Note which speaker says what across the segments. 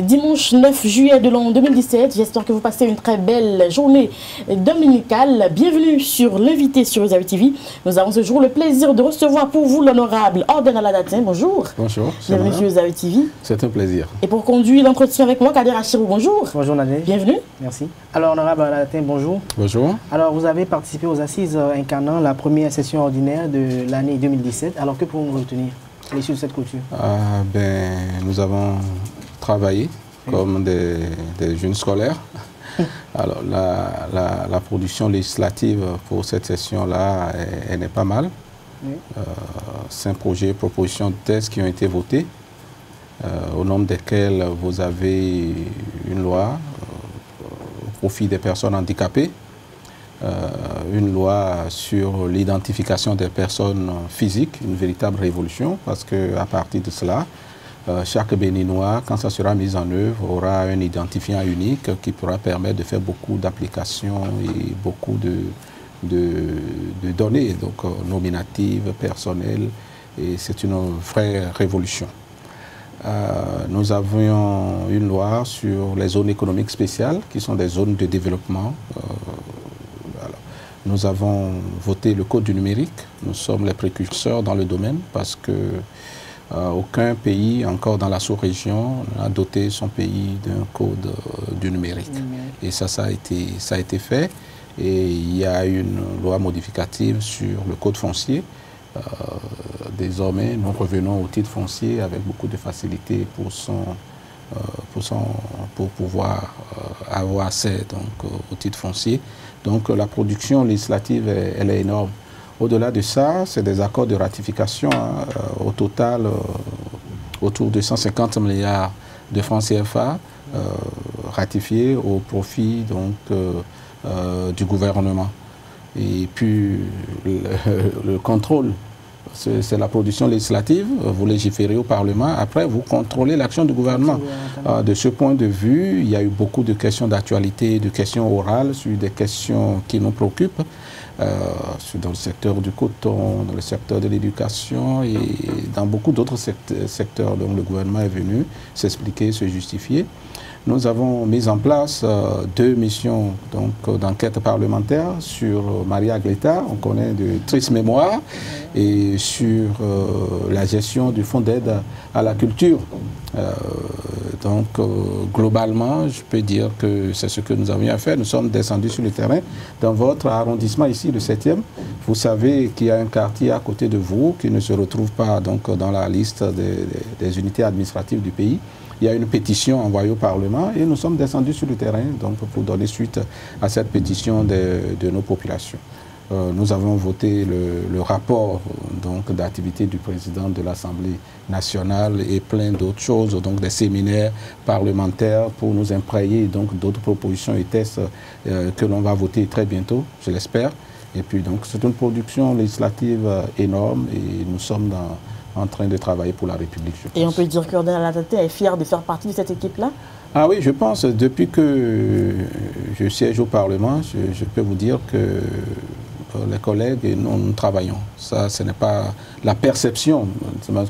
Speaker 1: Dimanche 9 juillet de l'an 2017, j'espère que vous passez une très belle journée dominicale. Bienvenue sur l'invité sur Usawi TV. Nous avons ce jour le plaisir de recevoir pour vous l'honorable Orden Aladatin. Bonjour.
Speaker 2: Bonjour.
Speaker 1: Bienvenue sur Usawi TV.
Speaker 2: C'est un plaisir.
Speaker 1: Et pour conduire l'entretien avec moi, Kader Achirou, bonjour.
Speaker 3: Bonjour Nadège.
Speaker 1: Bienvenue.
Speaker 3: Merci. Alors, honorable Aladatin, bonjour.
Speaker 2: Bonjour.
Speaker 3: Alors, vous avez participé aux assises incarnant la première session ordinaire de l'année 2017. Alors, que pouvons-nous retenir à l'issue de cette clôture?
Speaker 2: Nous avons travaillé comme des jeunes scolaires. Alors, la production législative pour cette session-là, elle n'est pas mal. Oui. 5 projets, propositions de textes qui ont été votés, au nombre desquels vous avez une loi au profit des personnes handicapées, une loi sur l'identification des personnes physiques, une véritable révolution, parce qu'à partir de cela, chaque Béninois, quand ça sera mis en œuvre, aura un identifiant unique qui pourra permettre de faire beaucoup d'applications et beaucoup de données, donc nominatives, personnelles, et c'est une vraie révolution. Nous avions une loi sur les zones économiques spéciales, qui sont des zones de développement. Nous avons voté le code du numérique. Nous sommes les précurseurs dans le domaine parce que aucun pays, encore dans la sous-région, n'a doté son pays d'un code du numérique. Et ça a été fait. Et il y a une loi modificative sur le code foncier. Désormais, nous revenons au titre foncier avec beaucoup de facilité pour pouvoir avoir accès donc, au titre foncier. Donc la production législative, elle est énorme. Au-delà de ça, c'est des accords de ratification, au total autour de 150 milliards de francs CFA ratifiés au profit donc, du gouvernement. Et puis le contrôle, c'est la production législative, vous légiférez au Parlement, après vous contrôlez l'action du gouvernement. De ce point de vue, il y a eu beaucoup de questions d'actualité, de questions orales sur des questions qui nous préoccupent, dans le secteur du coton, dans le secteur de l'éducation et dans beaucoup d'autres secteurs dont le gouvernement est venu s'expliquer, se justifier. Nous avons mis en place 2 missions d'enquête parlementaire sur Maria Aguilera, on connaît de triste mémoire, et sur la gestion du fonds d'aide à la culture. Globalement, je peux dire que c'est ce que nous avions à faire. Nous sommes descendus sur le terrain. Dans votre arrondissement ici, le 7e, vous savez qu'il y a un quartier à côté de vous qui ne se retrouve pas donc, dans la liste des unités administratives du pays. Il y a une pétition envoyée au Parlement et nous sommes descendus sur le terrain donc, pour donner suite à cette pétition de nos populations. Nous avons voté le rapport d'activité du président de l'Assemblée nationale et plein d'autres choses, donc des séminaires parlementaires pour nous imprégner d'autres propositions et tests que l'on va voter très bientôt, je l'espère. Et puis donc c'est une production législative énorme et nous sommes en train de travailler pour la République.
Speaker 1: Et on peut dire que Orden Aladatin est fier de faire partie de cette équipe-là?
Speaker 2: Ah oui, je pense. Depuis que je siège au Parlement, je peux vous dire que les collègues et nous travaillons. Ça, ce n'est pas la perception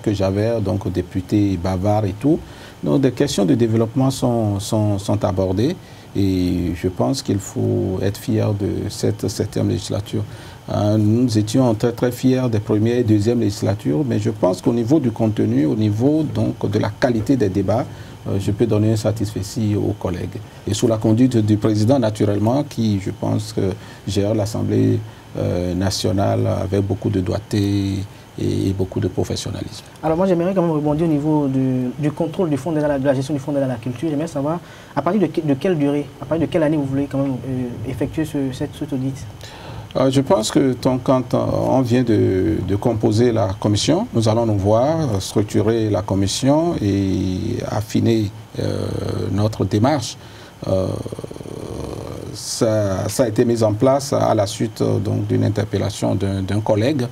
Speaker 2: que j'avais, donc député bavard et tout. Donc, des questions de développement sont abordées et je pense qu'il faut être fier de cette 7e législature. Nous étions très très fiers des premières et deuxièmes législatures, mais je pense qu'au niveau du contenu, au niveau donc de la qualité des débats, je peux donner un satisfait aux collègues. Et sous la conduite du président, naturellement, qui, je pense, gère l'Assemblée nationale avec beaucoup de doigté et beaucoup de professionnalisme.
Speaker 3: Alors moi, j'aimerais quand même rebondir au niveau du contrôle du fonds de la gestion du fonds d'aide à la culture. J'aimerais savoir à partir de quelle durée, à partir de quelle année vous voulez quand même effectuer cet audit?
Speaker 2: Je pense que quand on vient de composer la commission, nous allons nous voir, structurer la commission et affiner notre démarche. Ça a été mis en place à la suite d'une interpellation d'un collègue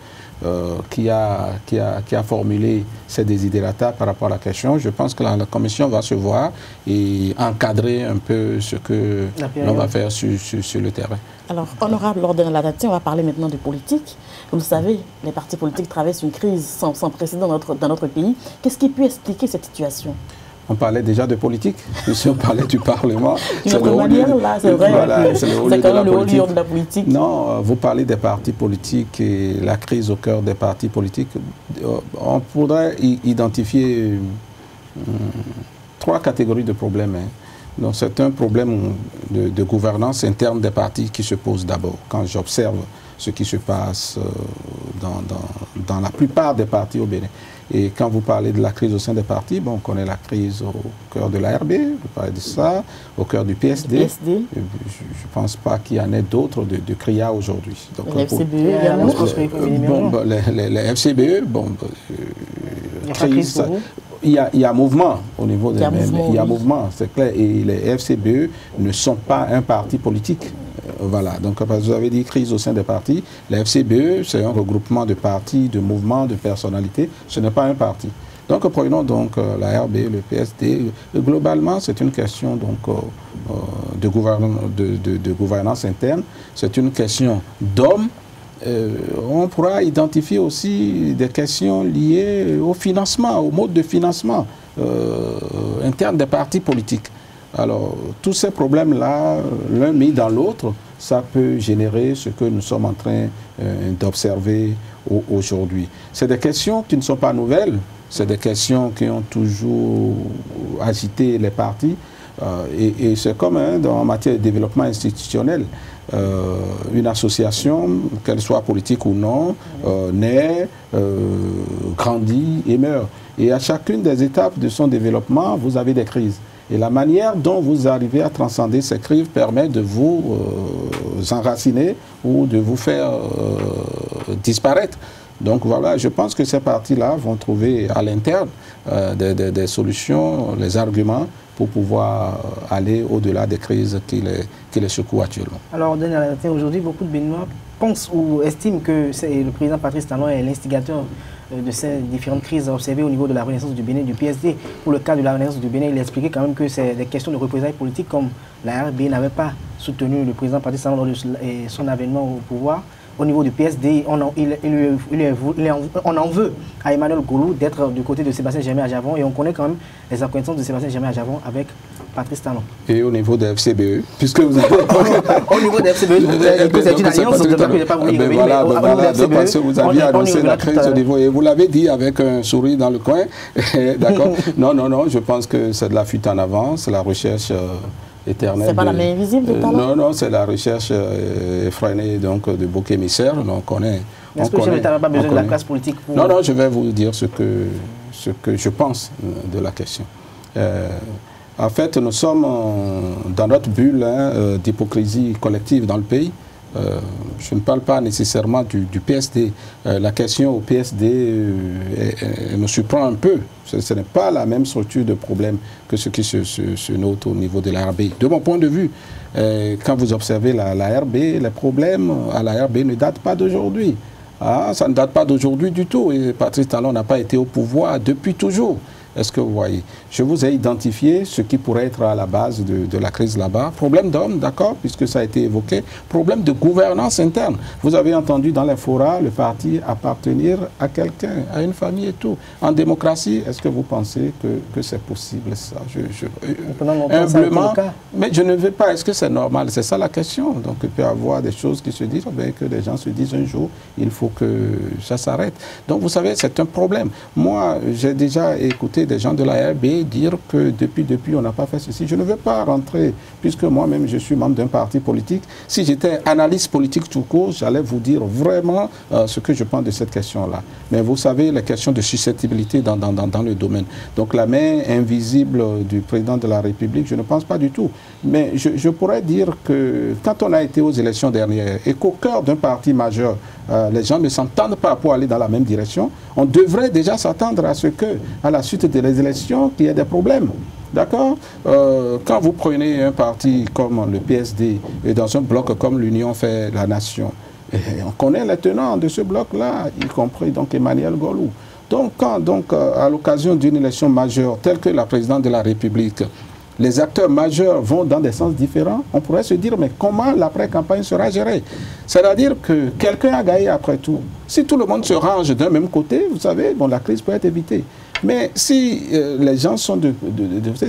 Speaker 2: qui a formulé ses desiderata par rapport à la question. Je pense que la commission va se voir et encadrer un peu ce que l'on va faire sur le terrain.
Speaker 1: Alors, honorable Orden Aladatin, on va parler maintenant de politique. Comme vous savez, les partis politiques traversent une crise sans précédent dans notre pays. Qu'est-ce qui peut expliquer cette situation?
Speaker 2: On parlait déjà de politique, si on parlait du Parlement.
Speaker 1: D'une autre manière, là, c'est vrai.
Speaker 2: Voilà, c'est quand même le haut lieu
Speaker 1: de la politique.
Speaker 2: Non, vous parlez des partis politiques et la crise au cœur des partis politiques. On pourrait identifier 3 catégories de problèmes. Donc c'est un problème de gouvernance interne des partis qui se pose d'abord. Quand j'observe ce qui se passe dans la plupart des partis au Bénin. Et quand vous parlez de la crise au sein des partis, bon, on connaît la crise au cœur de l'ARB, vous parlez de ça, au cœur du PSD. Je ne pense pas qu'il y en ait d'autres de CRIA aujourd'hui.
Speaker 1: Les FCBE également.
Speaker 2: Les FCBE, il y a mouvement au niveau des il y a mouvement, c'est clair. Et les FCBE ne sont pas un parti politique. Voilà, donc vous avez dit crise au sein des partis. La FCBE, c'est un regroupement de partis, de mouvements, de personnalités. Ce n'est pas un parti. Donc prenons donc la RB, le PSD. Globalement, c'est une question donc, de gouvernance interne. C'est une question d'hommes. On pourra identifier aussi des questions liées au financement, au mode de financement interne des partis politiques. Alors, tous ces problèmes-là, l'un mis dans l'autre, ça peut générer ce que nous sommes en train d'observer aujourd'hui. C'est des questions qui ne sont pas nouvelles, c'est des questions qui ont toujours agité les partis. Et c'est comme en matière de développement institutionnel. Une association, qu'elle soit politique ou non, naît, grandit et meurt. Et à chacune des étapes de son développement, vous avez des crises. Et la manière dont vous arrivez à transcender ces crises permet de vous enraciner ou de vous faire disparaître. Donc voilà, je pense que ces partis-là vont trouver à l'interne des solutions, les arguments pour pouvoir aller au-delà des crises qui les secouent actuellement.
Speaker 3: Alors, Daniel, aujourd'hui, beaucoup de Béninois pensent ou estiment que le président Patrice Talon est l'instigateur de ces différentes crises observées au niveau de la Renaissance du Bénin, du PSD. Pour le cas de la Renaissance du Bénin, il a expliqué quand même que c'est des questions de représailles politiques, comme la RB n'avait pas soutenu le président Patrice Talon lors de son avènement au pouvoir. Au niveau du PSD, on en veut à Emmanuel Goulou d'être du côté de Sébastien Germain-Adjavon, et on connaît quand même les acquaintances de Sébastien Germain-Adjavon avec Patrice Talon.
Speaker 2: Et au niveau des FCBE, puisque vous avez...
Speaker 3: Au niveau des FCBE, c'est une alliance, je ne vais pas vous dire.
Speaker 2: Voilà, parce que vous aviez annoncé la crise au niveau, et vous l'avez dit avec un sourire dans le coin. D'accord. Non, je pense que c'est de la fuite en avant, c'est la recherche...
Speaker 1: C'est pas la main invisible de Talon?
Speaker 2: Non, c'est la recherche effrénée donc, de bouc émissaire. On connaît.
Speaker 3: Est-ce que vous n'avez pas besoin de la classe politique pour...
Speaker 2: Non, je vais vous dire ce que je pense de la question. En fait, nous sommes dans notre bulle d'hypocrisie collective dans le pays. Je ne parle pas nécessairement du PSD. La question au PSD me surprend un peu. Ce n'est pas la même structure de problème que ce qui se note au niveau de la RB. De mon point de vue, quand vous observez la RB, les problèmes à la RB ne datent pas d'aujourd'hui. Ça ne date pas d'aujourd'hui du tout. Et Patrice Talon n'a pas été au pouvoir depuis toujours. Est-ce que vous voyez? Je vous ai identifié ce qui pourrait être à la base de la crise là-bas. Problème d'hommes, d'accord, puisque ça a été évoqué. Problème de gouvernance interne. Vous avez entendu dans les forats le parti appartenir à quelqu'un, à une famille et tout. En démocratie, est-ce que vous pensez que c'est possible ça? Humblement, mais je ne veux pas. Est-ce que c'est normal? C'est ça la question. Donc il peut y avoir des choses qui se disent, que des gens se disent un jour, il faut que ça s'arrête. Donc vous savez, c'est un problème. Moi, j'ai déjà écouté des gens de la RB dire que depuis on n'a pas fait ceci. Je ne veux pas rentrer, puisque moi-même je suis membre d'un parti politique. Si j'étais analyste politique tout court, j'allais vous dire vraiment ce que je pense de cette question-là. Mais vous savez, les questions de susceptibilité dans le domaine. Donc la main invisible du président de la République, je ne pense pas du tout. Mais je pourrais dire que quand on a été aux élections dernières et qu'au cœur d'un parti majeur, les gens ne s'entendent pas pour aller dans la même direction, on devrait déjà s'attendre à ce que, à la suite des élections, qu'il y ait des problèmes. D'accord? Quand vous prenez un parti comme le PSD et dans un bloc comme l'Union fait la Nation, et on connaît les tenants de ce bloc-là, y compris donc Emmanuel Goulou. Donc, quand à l'occasion d'une élection majeure telle que la présidente de la République, les acteurs majeurs vont dans des sens différents, on pourrait se dire, mais comment l'après-campagne sera gérée? C'est-à-dire que quelqu'un a gagné après tout. Si tout le monde se range d'un même côté, vous savez, bon, la crise peut être évitée. Mais si les gens sont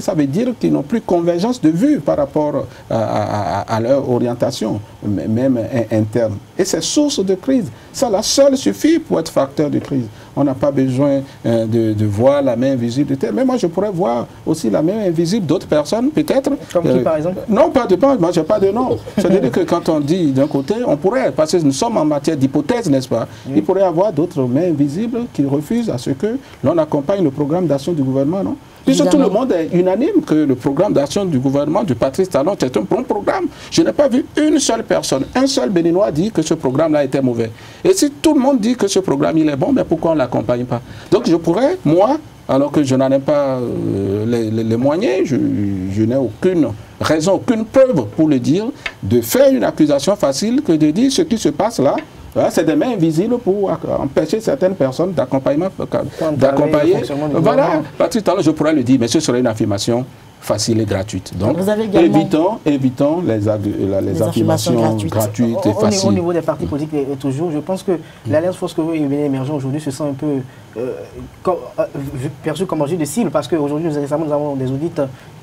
Speaker 2: ça veut dire qu'ils n'ont plus convergence de vue par rapport à leur orientation, même interne. Et c'est source de crise. Ça, la seule suffit pour être facteur de crise. On n'a pas besoin de voir la main invisible de tel. Mais moi, je pourrais voir aussi la main invisible d'autres personnes, peut-être.
Speaker 3: Comme qui, par exemple?
Speaker 2: Non, pas de pas. Moi, je n'ai pas de nom. C'est-à-dire que quand on dit d'un côté, on pourrait, parce que nous sommes en matière d'hypothèse, n'est-ce pas? Oui. Il pourrait y avoir d'autres mains invisibles qui refusent à ce que l'on accompagne le programme d'action du gouvernement, non? Puisque tout le monde est unanime que le programme d'action du gouvernement du Patrice Talon est un bon programme. Je n'ai pas vu une seule personne, un seul Béninois dit que ce programme-là était mauvais. Et si tout le monde dit que ce programme il est bon, mais pourquoi on ne l'accompagne pas? Donc je pourrais, moi, alors que je n'en ai pas les moyens, je n'ai aucune raison, aucune preuve pour le dire, de faire une accusation facile que de dire ce qui se passe là. C'est des mains invisibles pour empêcher certaines personnes d'accompagner. Voilà, Patrice Talon, je pourrais le dire, mais ce serait une affirmation facile et gratuite. Donc, évitons les affirmations gratuites et faciles.
Speaker 3: Au niveau des partis politiques, toujours, je pense que l'Alliance Force Congo et Bénin émergent aujourd'hui se sent un peu perçu comme objet de cible, parce qu'aujourd'hui, récemment, nous avons des audits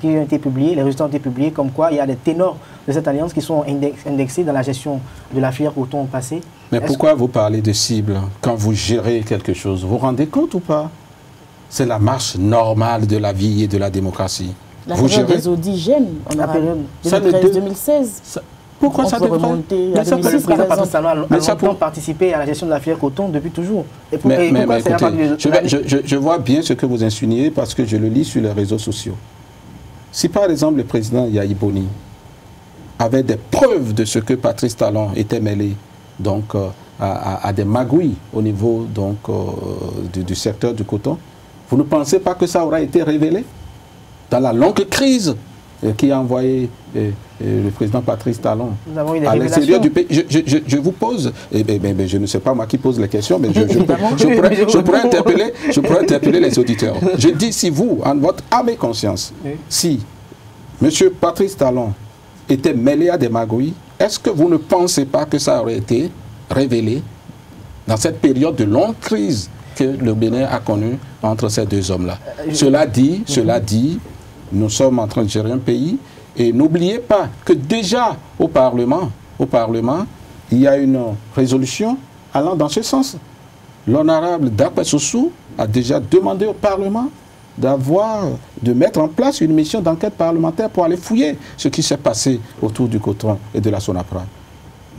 Speaker 3: qui ont été publiés, les résultats ont été publiés, comme quoi il y a des ténors de cette alliance qui sont indexés dans la gestion de la filière coton passée.
Speaker 2: Mais pourquoi vous parlez de cible quand vous gérez quelque chose? Vous vous rendez compte ou pas? C'est la marche normale de la vie et de la démocratie.
Speaker 1: La période des audits gêne, on a période 2013-2016.
Speaker 2: Pourquoi ça devrait remonter
Speaker 3: à 2006? Le président Patrice Talon a longtemps participé à la gestion de la filière coton depuis toujours.
Speaker 2: Mais écoutez, je vois bien ce que vous insinuez parce que je le lis sur les réseaux sociaux. Si par exemple le président Yahi Boni avait des preuves de ce que Patrice Talon était mêlé donc, à des magouilles au niveau donc, du secteur du coton, vous ne pensez pas que ça aura été révélé dans la longue crise qui a envoyé le président Patrice Talon à l'extérieur du pays? Je vous pose, je ne sais pas moi qui pose les questions, mais je pourrais interpeller les auditeurs. Je dis, si vous, en votre âme et conscience, si M. Patrice Talon était mêlé à des magouilles, est-ce que vous ne pensez pas que ça aurait été révélé dans cette période de longue crise que le Bénin a connue entre ces deux hommes-là? Cela dit, nous sommes en train de gérer un pays et n'oubliez pas que déjà au Parlement, il y a une résolution allant dans ce sens. L'honorable Dakwe Soussou a déjà demandé au Parlement de mettre en place une mission d'enquête parlementaire pour aller fouiller ce qui s'est passé autour du coton et de la Sonapra.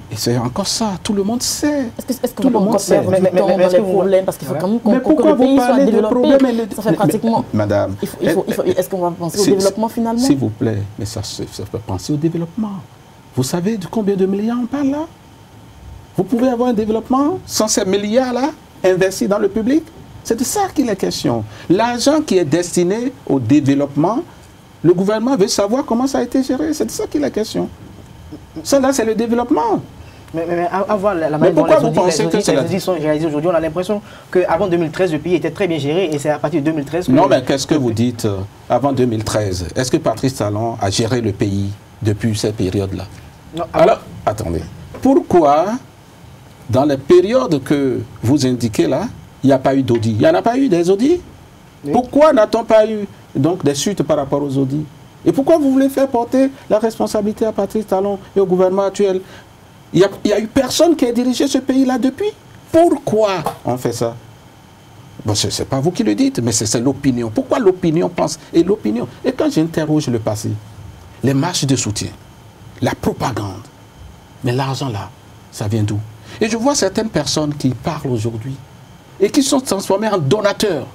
Speaker 2: Et c'est encore ça, tout le monde sait.
Speaker 1: Est-ce qu'on va encore perdre du temps dans les problèmes? Parce qu'il faut quand même que le pays soit développé. Ça fait pratiquement...
Speaker 2: Madame...
Speaker 1: Est-ce qu'on va penser au développement finalement?
Speaker 2: S'il vous plaît, mais ça fait penser au développement. Vous savez de combien de milliards on parle là? Vous pouvez avoir un développement sans ces milliards-là investis dans le public? C'est de ça qu'il est question. L'argent qui est destiné au développement, le gouvernement veut savoir comment ça a été géré. C'est de ça qu'il est question. Ça là, c'est le développement.
Speaker 3: Mais avoir la manière dont les audits sont réalisés aujourd'hui, on a l'impression qu'avant 2013, le pays était très bien géré et c'est à partir de 2013 que...
Speaker 2: Non, mais qu'est-ce que vous dites avant 2013? Est-ce que Patrice Talon a géré le pays depuis cette période-là? Alors, attendez. Pourquoi, dans les périodes que vous indiquez là, il n'y a pas eu d'audit? Il n'y en a pas eu des audits? Oui. Pourquoi n'a-t-on pas eu donc, des suites par rapport aux audits? Et pourquoi vous voulez faire porter la responsabilité à Patrice Talon et au gouvernement actuel? Il n'y a eu personne qui a dirigé ce pays-là depuis. Pourquoi on fait ça? Bon, ce n'est pas vous qui le dites, mais c'est l'opinion. Pourquoi l'opinion pense? Et l'opinion. Et quand j'interroge le passé, les marches de soutien, la propagande, mais l'argent là, ça vient d'où? Et je vois certaines personnes qui parlent aujourd'hui et qui sont transformées en donateurs.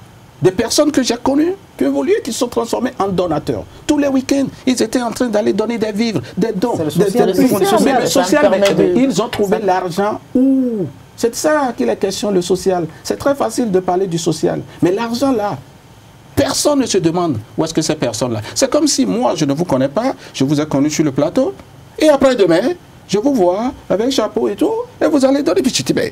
Speaker 2: Des personnes que j'ai connues, qui ont évolué, qui sont transformées en donateurs. Tous les week-ends, ils étaient en train d'aller donner des vivres, des dons. Ils ont trouvé l'argent où? C'est ça qu'il est question, le social. C'est très facile de parler du social. Mais l'argent là, personne ne se demande où est-ce que ces personnes-là. C'est comme si moi, je ne vous connais pas, je vous ai connu sur le plateau, et après demain, je vous vois avec chapeau et tout, et vous allez donner. Puis je dis,
Speaker 1: mais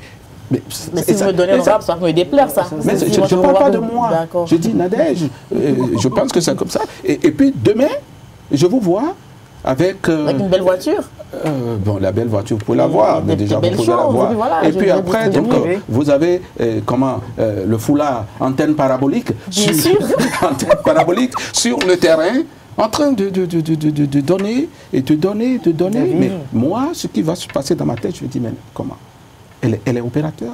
Speaker 1: si vous me donnez l'honorable, ça me déplaire, ça.
Speaker 2: Mais je ne parle pas de moi. Je dis Nadège, je pense que c'est comme ça. Et puis demain, je vous vois avec
Speaker 1: une belle voiture.
Speaker 2: Bon, la belle voiture, vous pouvez la voir, mais déjà vous pouvez la voir.
Speaker 1: Voilà,
Speaker 2: et puis après, donc, vous avez le foulard antenne parabolique, antenne parabolique sur le terrain, en train de donner et de donner. Mais moi, ce qui va se passer dans ma tête, je me dis, mais comment? Elle est opérateur.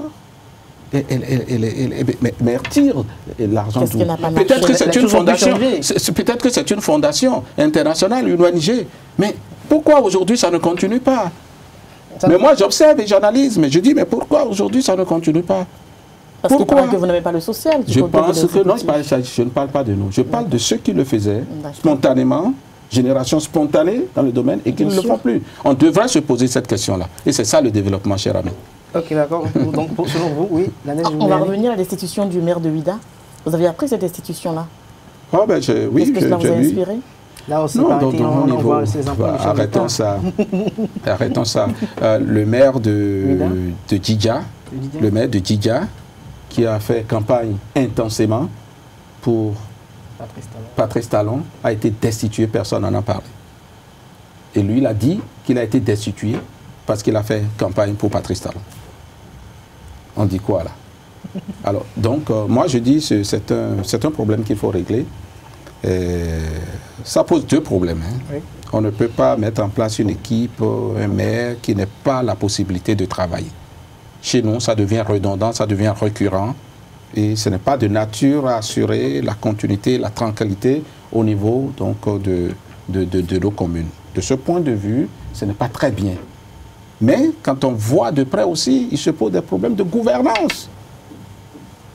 Speaker 2: Mais elle retire l'argent. Peut-être que c'est une fondation. Peut-être que c'est une fondation internationale, une ONG. Mais pourquoi aujourd'hui ça ne continue pas? Mais moi j'observe et j'analyse, mais je dis, mais pourquoi aujourd'hui ça ne continue pas?
Speaker 1: Parce que vous n'avez pas le social.
Speaker 2: Je pense que non, je ne parle pas de nous. Je parle de ceux qui le faisaient spontanément, génération spontanée dans le domaine, et qui ne le font plus. On devrait se poser cette question-là. Et c'est ça le développement, cher ami.
Speaker 3: Ok, d'accord. Donc, selon vous, oui,
Speaker 1: on va revenir à la destitution du maire de Ouidah. Vous avez appris cette destitution-là?
Speaker 2: Oh, ben, oui,
Speaker 1: est-ce que cela vous a inspiré?
Speaker 3: Là aussi,
Speaker 2: non, on voit arrêtons ça. Arrêtons ça. Le maire de Djidja, le maire de Djidja, qui a fait campagne intensément pour Patrice Talon, a été destitué, personne n'en a parlé. Et lui, il a dit qu'il a été destitué parce qu'il a fait campagne pour Patrice Talon. On dit quoi là? Alors, donc, moi je dis que c'est un problème qu'il faut régler. Ça pose deux problèmes. Hein. Oui. On ne peut pas mettre en place une équipe, un maire qui n'a pas la possibilité de travailler. Chez nous, ça devient redondant, ça devient récurrent. Et ce n'est pas de nature à assurer la continuité, la tranquillité au niveau donc, de nos communes. De ce point de vue, ce n'est pas très bien. Mais quand on voit de près aussi, il se pose des problèmes de gouvernance.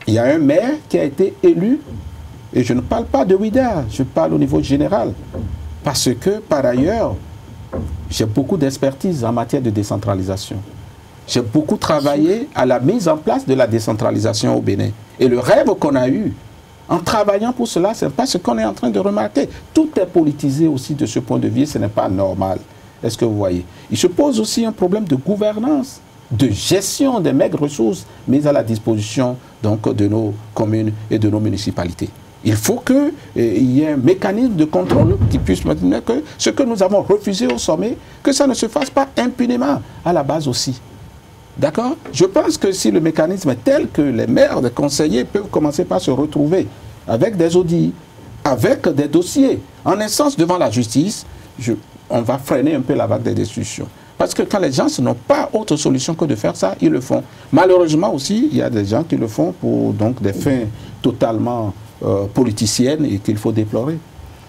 Speaker 2: Il y a un maire qui a été élu, et je ne parle pas de Ouidah, je parle au niveau général. Parce que, par ailleurs, j'ai beaucoup d'expertise en matière de décentralisation. J'ai beaucoup travaillé à la mise en place de la décentralisation au Bénin. Et le rêve qu'on a eu, en travaillant pour cela, ce n'est pas ce qu'on est en train de remarquer. Tout est politisé aussi de ce point de vue, ce n'est pas normal. Est-ce que vous voyez? Il se pose aussi un problème de gouvernance, de gestion des maigres ressources mises à la disposition donc, de nos communes et de nos municipalités. Il faut qu'il y ait un mécanisme de contrôle qui puisse maintenir que ce que nous avons refusé au sommet, que ça ne se fasse pas impunément à la base aussi. D'accord? Je pense que si le mécanisme est tel que les maires, les conseillers peuvent commencer par se retrouver avec des audits, avec des dossiers, en instance devant la justice, on va freiner un peu la vague des destitutions. Parce que quand les gens n'ont pas autre solution que de faire ça, ils le font. Malheureusement aussi, il y a des gens qui le font pour donc, des fins totalement politiciennes et qu'il faut déplorer.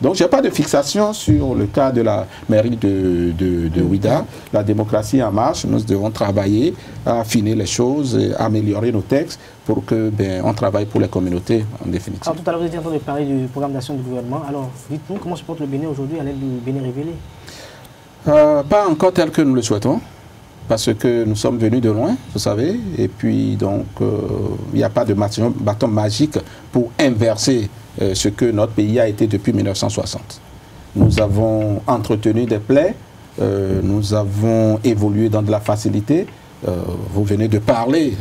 Speaker 2: Donc, je n'ai pas de fixation sur le cas de la mairie de Ouidah. La démocratie en marche, nous devons travailler à affiner les choses, à améliorer nos textes pour que on travaille pour les communautés en définitive.
Speaker 3: Alors, tout à l'heure, vous étiez en train de parler du programme d'action du gouvernement. Alors, dites-nous, comment se porte le Bénin aujourd'hui à l'aide du Bénin révélé?
Speaker 2: Pas encore tel que nous le souhaitons, parce que nous sommes venus de loin, vous savez, et puis donc il n'y a pas de bâton magique pour inverser ce que notre pays a été depuis 1960. Nous avons entretenu des plaies, nous avons évolué dans de la facilité. Vous venez de parler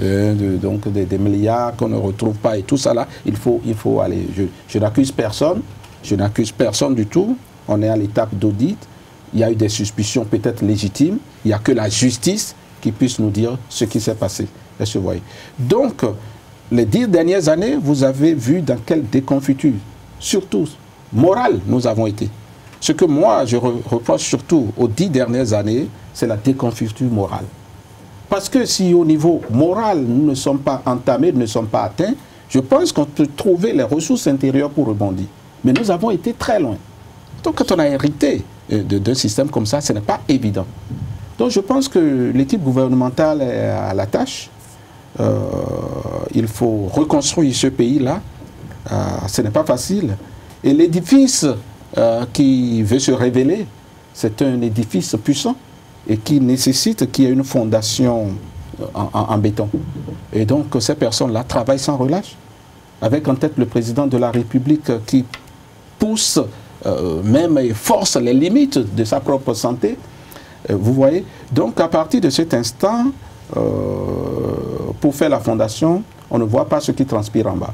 Speaker 2: donc des milliards qu'on ne retrouve pas et tout ça là, il faut aller. Je n'accuse personne du tout, on est à l'étape d'audit. Il y a eu des suspicions peut-être légitimes. Il n'y a que la justice qui puisse nous dire ce qui s'est passé. Est-ce que vous voyez? Donc, les 10 dernières années, vous avez vu dans quelle déconfiture, surtout morale, nous avons été. Ce que moi, je reproche surtout aux 10 dernières années, c'est la déconfiture morale. Parce que si au niveau moral, nous ne sommes pas entamés, nous ne sommes pas atteints, je pense qu'on peut trouver les ressources intérieures pour rebondir. Mais nous avons été très loin. Donc, quand on a hérité d'un système comme ça, ce n'est pas évident. Donc je pense que l'équipe gouvernementale est à la tâche. Il faut reconstruire ce pays-là. Ce n'est pas facile. Et l'édifice qui veut se révéler, c'est un édifice puissant et qui nécessite qu'il y ait une fondation en béton. Et donc ces personnes-là travaillent sans relâche, avec en tête le président de la République qui pousse même force les limites de sa propre santé. Vous voyez? Donc à partir de cet instant, pour faire la fondation, on ne voit pas ce qui transpire en bas.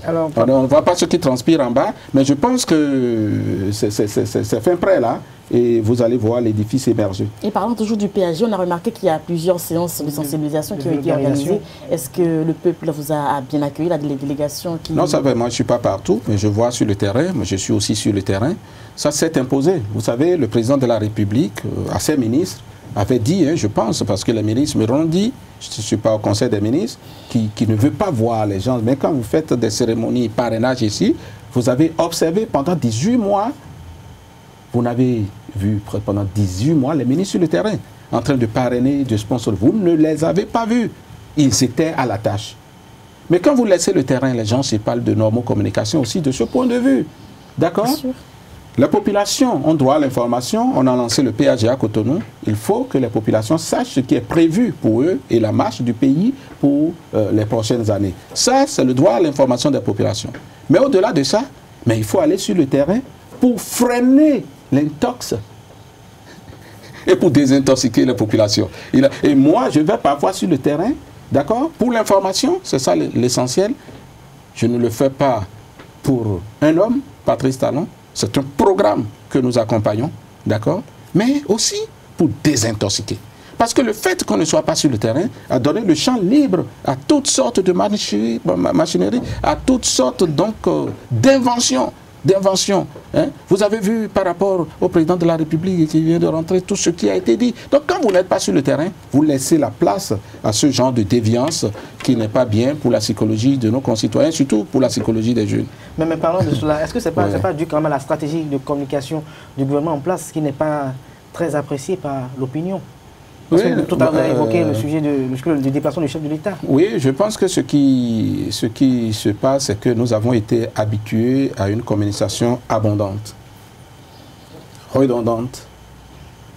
Speaker 3: Alors,
Speaker 2: on ne voit pas ce qui transpire en bas, mais je pense que c'est fin prêt là, et vous allez voir l'édifice émerger.
Speaker 1: Et parlant toujours du PSG, on a remarqué qu'il y a plusieurs séances de sensibilisation qui ont été organisées. Est-ce que le peuple vous a bien accueilli, la délégation qui...
Speaker 2: Non, ça va, moi je ne suis pas partout, mais je vois sur le terrain, moi je suis aussi sur le terrain. Ça s'est imposé. Vous savez, le président de la République, à ses ministres, avait dit, je pense, parce que les ministres me l'ont dit, je ne suis pas au Conseil des ministres, qui ne veut pas voir les gens. Mais quand vous faites des cérémonies parrainage ici, vous avez observé pendant 18 mois, vous n'avez vu pendant 18 mois les ministres sur le terrain, en train de parrainer, de sponsoriser. Vous ne les avez pas vus. Ils étaient à la tâche. Mais quand vous laissez le terrain, les gens se parlent de normaux communication aussi de ce point de vue. D'accord ? La population ont droit à l'information. On a lancé le PAG à Cotonou. Il faut que les populations sachent ce qui est prévu pour eux et la marche du pays pour les prochaines années. Ça, c'est le droit à l'information des populations. Mais au-delà de ça, mais il faut aller sur le terrain pour freiner l'intox et pour désintoxiquer les populations. Et moi, je vais parfois sur le terrain, d'accord, pour l'information, c'est ça l'essentiel. Je ne le fais pas pour un homme, Patrice Talon. C'est un programme que nous accompagnons, d'accord, mais aussi pour désintoxiquer. Parce que le fait qu'on ne soit pas sur le terrain a donné le champ libre à toutes sortes de machinerie, à toutes sortes d'inventions. Hein? Vous avez vu par rapport au président de la République qui vient de rentrer tout ce qui a été dit. Donc quand vous n'êtes pas sur le terrain, vous laissez la place à ce genre de déviance qui n'est pas bien pour la psychologie de nos concitoyens, surtout pour la psychologie des jeunes.
Speaker 3: Mais parlons de cela, est-ce que ce n'est pas dû quand même à la stratégie de communication du gouvernement en place qui n'est pas très appréciée par l'opinion? Parce que tout à l'heure, vous avez évoqué le sujet du déplacement du chef de l'État.
Speaker 2: Oui, je pense que ce qui se passe, c'est que nous avons été habitués à une communication abondante, redondante.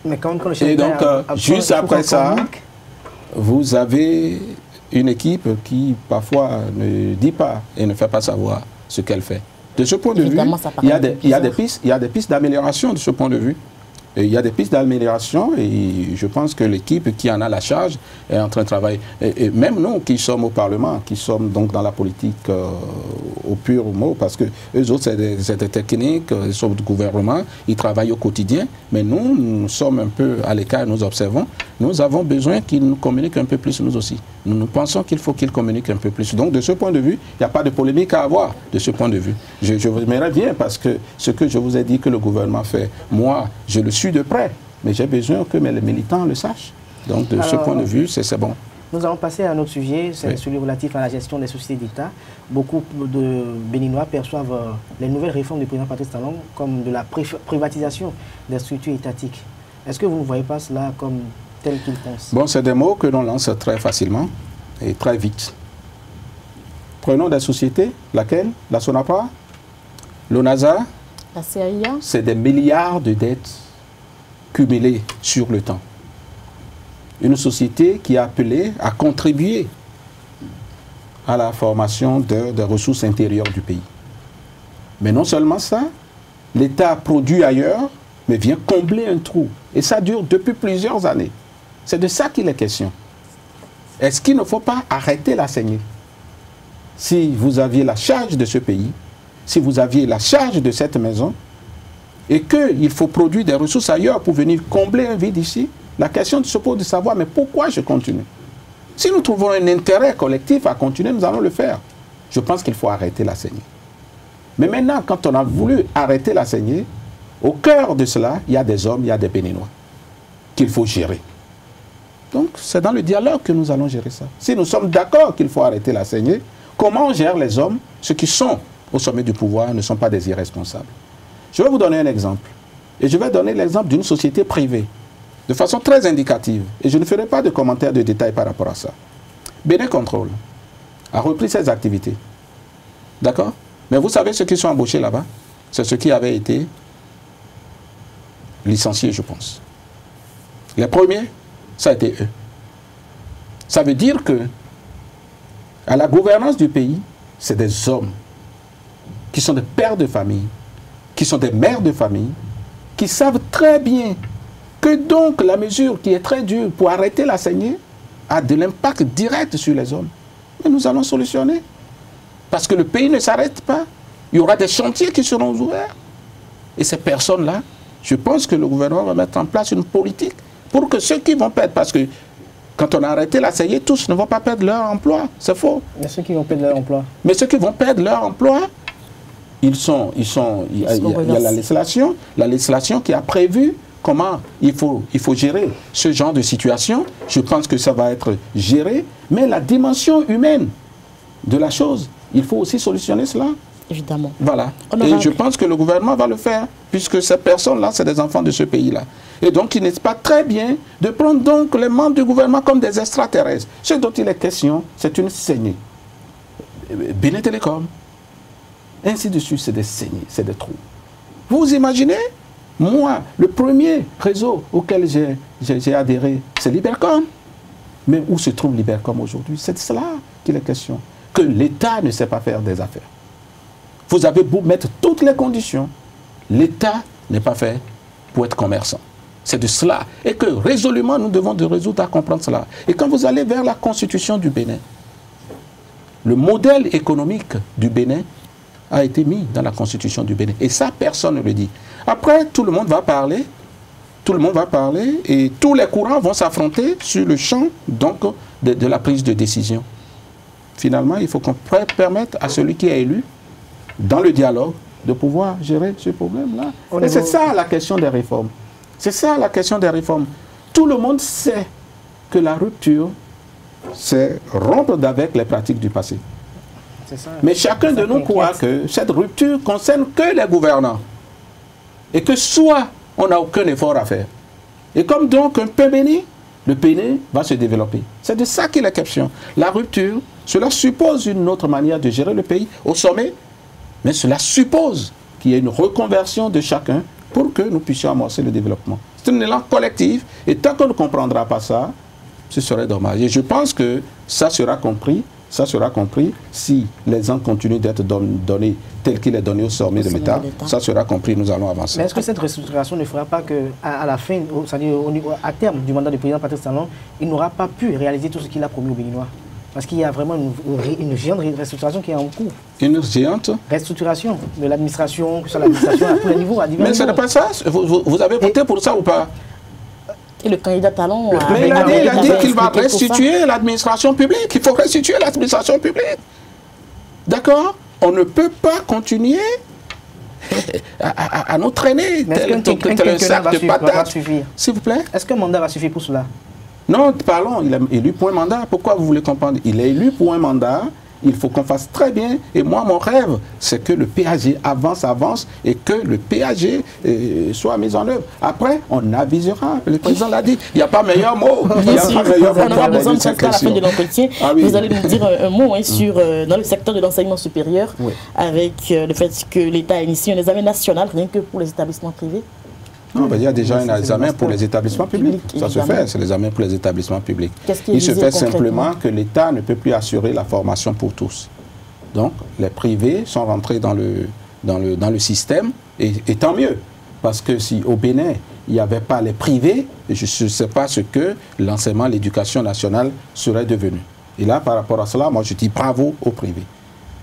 Speaker 3: Mais quand le chef
Speaker 2: et donc, juste après ça, vous avez une équipe qui parfois ne dit pas et ne fait pas savoir ce qu'elle fait. De ce point de vue, il y a des pistes d'amélioration de ce point de vue. Il y a des pistes d'amélioration et je pense que l'équipe qui en a la charge est en train de travailler. Et même nous qui sommes au Parlement, qui sommes donc dans la politique au pur mot, parce que eux autres c'est des techniques, ils sont du gouvernement, ils travaillent au quotidien, mais nous sommes un peu à l'écart, nous observons. Nous avons besoin qu'ils nous communiquent un peu plus nous aussi. Nous pensons qu'il faut qu'ils communiquent un peu plus. Donc de ce point de vue, il n'y a pas de polémique à avoir de ce point de vue. Je vous aimerais bien parce que ce que je vous ai dit que le gouvernement fait, moi je le suis de près, mais j'ai besoin que les militants le sachent. Donc de ce point de vue, c'est bon.
Speaker 3: Nous allons passer à un autre sujet, c'est celui relatif à la gestion des sociétés d'État. Beaucoup de Béninois perçoivent les nouvelles réformes du président Patrice Talon comme de la privatisation des structures étatiques. Est-ce que vous ne voyez pas cela comme tel qu'il pense?
Speaker 2: Bon, c'est des mots que l'on lance très facilement et très vite. Prenons des sociétés, laquelle? La Sonapa, l'ONASA,
Speaker 1: la CIA.
Speaker 2: C'est des milliards de dettes cumulées sur le temps. Une société qui est appelée à contribuer à la formation des ressources intérieures du pays. Mais non seulement ça, l'État produit ailleurs, mais vient combler un trou. Et ça dure depuis plusieurs années. C'est de ça qu'il est question. Est-ce qu'il ne faut pas arrêter la saignée? Si vous aviez la charge de ce pays, si vous aviez la charge de cette maison, et qu'il faut produire des ressources ailleurs pour venir combler un vide ici, la question se pose de savoir, mais pourquoi je continue? Si nous trouvons un intérêt collectif à continuer, nous allons le faire. Je pense qu'il faut arrêter la saignée. Mais maintenant, quand on a voulu arrêter la saignée, au cœur de cela, il y a des hommes, il y a des Béninois qu'il faut gérer. Donc, c'est dans le dialogue que nous allons gérer ça. Si nous sommes d'accord qu'il faut arrêter la saignée, comment on gère les hommes? Ceux qui sont au sommet du pouvoir ne sont pas des irresponsables. Je vais vous donner un exemple. Et je vais donner l'exemple d'une société privée, de façon très indicative. Et je ne ferai pas de commentaires de détails par rapport à ça. Bénin Control a repris ses activités. D'accord? Mais vous savez ceux qui sont embauchés là-bas? C'est ceux qui avaient été licenciés, je pense. Les premiers, ça a été eux. Ça veut dire que, à la gouvernance du pays, c'est des hommes qui sont des pères de famille, qui sont des mères de famille, qui savent très bien que donc la mesure qui est très dure pour arrêter la saignée a de l'impact direct sur les hommes. Mais nous allons solutionner. Parce que le pays ne s'arrête pas. Il y aura des chantiers qui seront ouverts. Et ces personnes-là, je pense que le gouvernement va mettre en place une politique pour que ceux qui vont perdre, parce que quand on a arrêté la CIE, tous ne vont pas perdre leur emploi. C'est faux.
Speaker 3: Mais ceux qui vont perdre leur emploi.
Speaker 2: Mais ceux qui vont perdre leur emploi, il y a la législation qui a prévu comment il faut gérer ce genre de situation. Je pense que ça va être géré. Mais la dimension humaine de la chose, il faut aussi solutionner cela.
Speaker 1: Évidemment.
Speaker 2: Voilà. Et je pense que le gouvernement va le faire, puisque ces personnes-là, c'est des enfants de ce pays-là. Et donc, il n'est pas très bien de prendre donc les membres du gouvernement comme des extraterrestres. Ce dont il est question, c'est une saignée. Bénin Télécom, ainsi de suite, c'est des saignées, c'est des trous. Vous imaginez, moi, le premier réseau auquel j'ai adhéré, c'est Libercom. Mais où se trouve Libercom aujourd'hui? C'est de cela qu'il est question. Que l'État ne sait pas faire des affaires. Vous avez beau mettre toutes les conditions, l'État n'est pas fait pour être commerçant. C'est de cela. Et que résolument, nous devons de résoudre à comprendre cela. Et quand vous allez vers la constitution du Bénin, le modèle économique du Bénin a été mis dans la constitution du Bénin. Et ça, personne ne le dit. Après, tout le monde va parler. Tout le monde va parler et tous les courants vont s'affronter sur le champ donc, de la prise de décision. Finalement, il faut qu'on permette à celui qui est élu, dans le dialogue, de pouvoir gérer ce problème-là. Et c'est ça la question des réformes. C'est ça la question des réformes. Tout le monde sait que la rupture, c'est rompre avec les pratiques du passé.
Speaker 3: Ça,
Speaker 2: mais chacun de nous croit que cette rupture concerne que les gouvernants. Et que soit on n'a aucun effort à faire. Et comme donc un peu béni, le pays va se développer. C'est de ça qu'il est question. La rupture, cela suppose une autre manière de gérer le pays au sommet, mais cela suppose qu'il y ait une reconversion de chacun pour que nous puissions amorcer le développement. C'est un élan collectif, et tant qu'on ne comprendra pas ça, ce serait dommage. Et je pense que ça sera compris si les ans continuent d'être donnés tel qu'il est donné au sommet de l'État. Ça sera compris, nous allons avancer.
Speaker 3: Mais est-ce que cette restructuration ne fera pas qu'à la fin, c'est-à-dire à terme du mandat du président Patrice Talon, il n'aura pas pu réaliser tout ce qu'il a promis aux Béninois? Parce qu'il y a vraiment une géante restructuration qui est en cours.
Speaker 2: Une géante
Speaker 3: restructuration de l'administration, que ce soit l'administration à tous les niveaux, à divers
Speaker 2: niveaux. Mais ce n'est pas ça. Vous avez voté pour ça ou pas?
Speaker 1: Et le candidat Talon
Speaker 2: mais il a dit qu'il va restituer l'administration publique. Il faut restituer l'administration publique. D'accord? On ne peut pas continuer à nous traîner tel un sac de patates. S'il vous plaît?
Speaker 3: Est-ce qu'un mandat va suffire pour cela?
Speaker 2: Non, parlons, il est élu pour un mandat. Pourquoi vous voulez comprendre? Il est élu pour un mandat. Il faut qu'on fasse très bien. Et moi, mon rêve, c'est que le PAG avance et que le PAG soit mis en œuvre. Après, on avisera. Le président l'a dit. Il n'y a pas meilleur mot.
Speaker 1: Bien sûr, on aura besoin de ça à la fin de l'entretien. Ah, oui. Vous allez nous dire un mot sur dans le secteur de l'enseignement supérieur, oui, avec le fait que l'État a initié un examen national rien que pour les établissements privés.
Speaker 2: Non, ben, il y a déjà un examen pour les établissements publics. Ça se fait, c'est l'examen pour les établissements publics. Il se fait simplement que l'État ne peut plus assurer la formation pour tous. Donc, les privés sont rentrés dans le système, et tant mieux. Parce que si au Bénin, il n'y avait pas les privés, je ne sais pas ce que l'enseignement, l'éducation nationale serait devenu. Et là, par rapport à cela, moi, je dis bravo aux privés.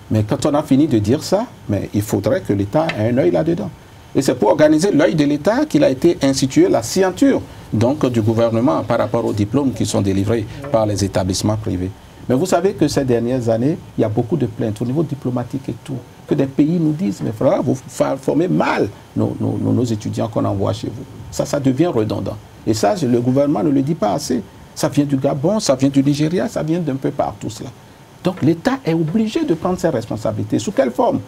Speaker 2: Mais quand on a fini de dire ça, mais il faudrait que l'État ait un œil là-dedans. Et c'est pour organiser l'œil de l'État qu'il a été institué la signature donc, du gouvernement par rapport aux diplômes qui sont délivrés par les établissements privés. Mais vous savez que ces dernières années, il y a beaucoup de plaintes au niveau diplomatique et tout, que des pays nous disent, mais frère, vous formez mal nos étudiants qu'on envoie chez vous. Ça devient redondant. Et ça, le gouvernement ne le dit pas assez. Ça vient du Gabon, ça vient du Nigeria, ça vient d'un peu partout cela. Donc l'État est obligé de prendre ses responsabilités. Sous quelle forme?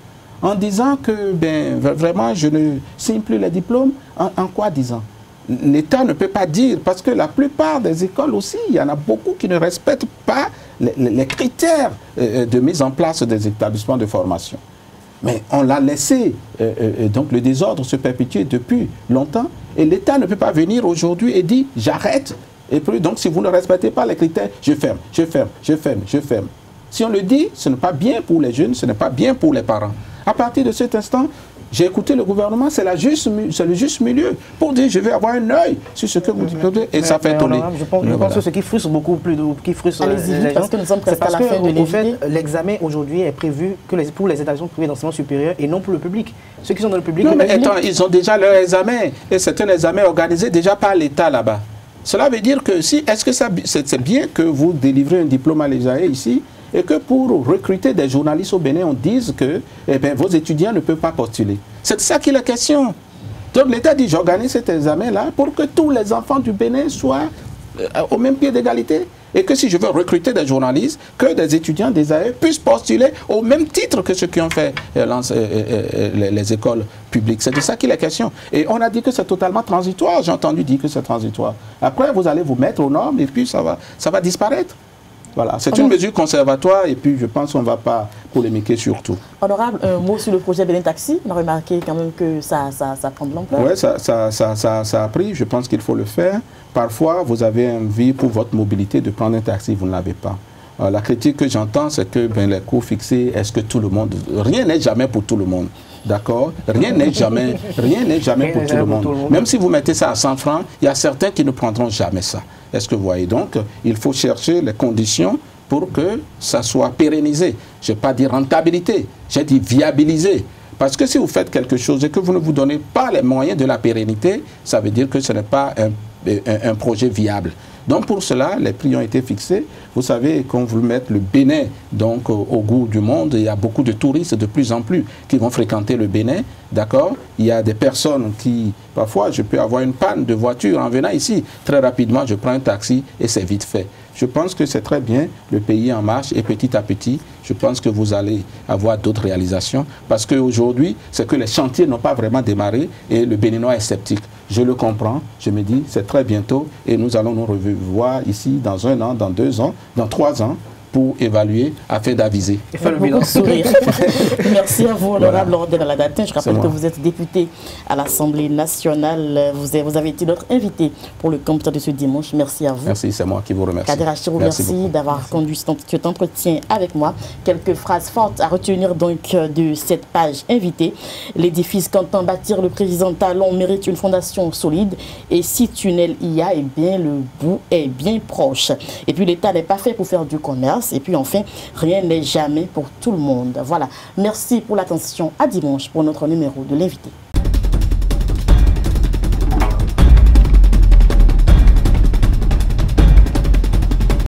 Speaker 2: En disant que ben, vraiment je ne signe plus les diplômes, en quoi disant? L'État ne peut pas dire, parce que la plupart des écoles aussi, il y en a beaucoup qui ne respectent pas les critères de mise en place des établissements de formation. Mais on l'a laissé, donc le désordre se perpétuer depuis longtemps, et l'État ne peut pas venir aujourd'hui et dire j'arrête, et puis donc si vous ne respectez pas les critères, je ferme, je ferme, je ferme, je ferme. Si on le dit, ce n'est pas bien pour les jeunes, ce n'est pas bien pour les parents. À partir de cet instant, J'ai écouté le gouvernement, c'est le juste milieu pour dire je vais avoir un œil sur ce que vous dites et ça fait tourner.
Speaker 3: Je pense que ce qui frustre beaucoup plus, qui frustre les gens,
Speaker 1: parce que nous sommes presque à la fin de
Speaker 3: en fait,
Speaker 1: l'invité.
Speaker 3: l'examen aujourd'hui est prévu pour les établissements privés d'enseignement supérieur et non pour le public. Ceux qui sont dans le public...
Speaker 2: Non, mais attends, ils ont déjà leur examen et c'est un examen organisé déjà par l'État là-bas. Cela veut dire que si, est-ce que c'est bien que vous délivrez un diplôme à l'ESAE ici et que pour recruter des journalistes au Bénin, on dise que vos étudiants ne peuvent pas postuler. C'est de ça qu'il est la question. Donc l'État dit, j'organise cet examen-là pour que tous les enfants du Bénin soient au même pied d'égalité. Et que si je veux recruter des journalistes, que des étudiants des AE puissent postuler au même titre que ceux qui ont fait les écoles publiques. C'est de ça qu'il est question. Et on a dit que c'est totalement transitoire. J'ai entendu dire que c'est transitoire. Après, vous allez vous mettre aux normes et puis ça va disparaître. Voilà, c'est une mesure conservatoire et puis je pense qu'on ne va pas polémiquer sur tout.
Speaker 1: Honorable, un mot sur le projet Bénin Taxi. On a remarqué quand même que ça prend de l'ampleur.
Speaker 2: Oui, ça a pris, je pense qu'il faut le faire. Parfois, vous avez envie pour votre mobilité de prendre un taxi, vous ne l'avez pas. La critique que j'entends, c'est que les coûts fixés, est-ce que tout le monde... Rien n'est jamais pour tout le monde. D'accord? Rien n'est jamais pour tout le monde. Même si vous mettez ça à 100 francs, il y a certains qui ne prendront jamais ça. Est-ce que vous voyez? Donc, il faut chercher les conditions pour que ça soit pérennisé. Je n'ai pas dit rentabilité, j'ai dit viabilisé. Parce que si vous faites quelque chose et que vous ne vous donnez pas les moyens de la pérennité, ça veut dire que ce n'est pas un projet viable. Donc pour cela, les prix ont été fixés. Vous savez, quand vous mettez le Bénin donc, au goût du monde, il y a beaucoup de touristes de plus en plus qui vont fréquenter le Bénin. D'accord? Il y a des personnes qui, parfois, je peux avoir une panne de voiture en venant ici. Très rapidement, je prends un taxi et c'est vite fait. Je pense que c'est très bien, le pays en marche et petit à petit, je pense que vous allez avoir d'autres réalisations parce qu'aujourd'hui, c'est que les chantiers n'ont pas vraiment démarré et le Béninois est sceptique. Je le comprends, je me dis, c'est très bientôt et nous allons nous revoir ici dans 1 an, dans 2 ans, dans 3 ans pour évaluer afin d'aviser.
Speaker 1: Et faire le bilan. Merci à vous, honorable Ordena Ladatin. Je rappelle que vous êtes député à l'Assemblée nationale. Vous avez été notre invité pour le camp de ce dimanche. Merci à vous.
Speaker 2: Merci, c'est moi qui vous remercie.
Speaker 1: Kader Achirou, merci d'avoir conduit cet entretien avec moi. Quelques phrases fortes à retenir donc de cette page invitée. L'édifice qu'entend bâtir le président Talon mérite une fondation solide. Et si tunnel il y a, eh bien, le bout est bien proche. Et puis l'État n'est pas fait pour faire du commerce. Et puis enfin, rien n'est jamais pour tout le monde. Voilà. Merci pour l'attention. À dimanche pour notre numéro de l'invité.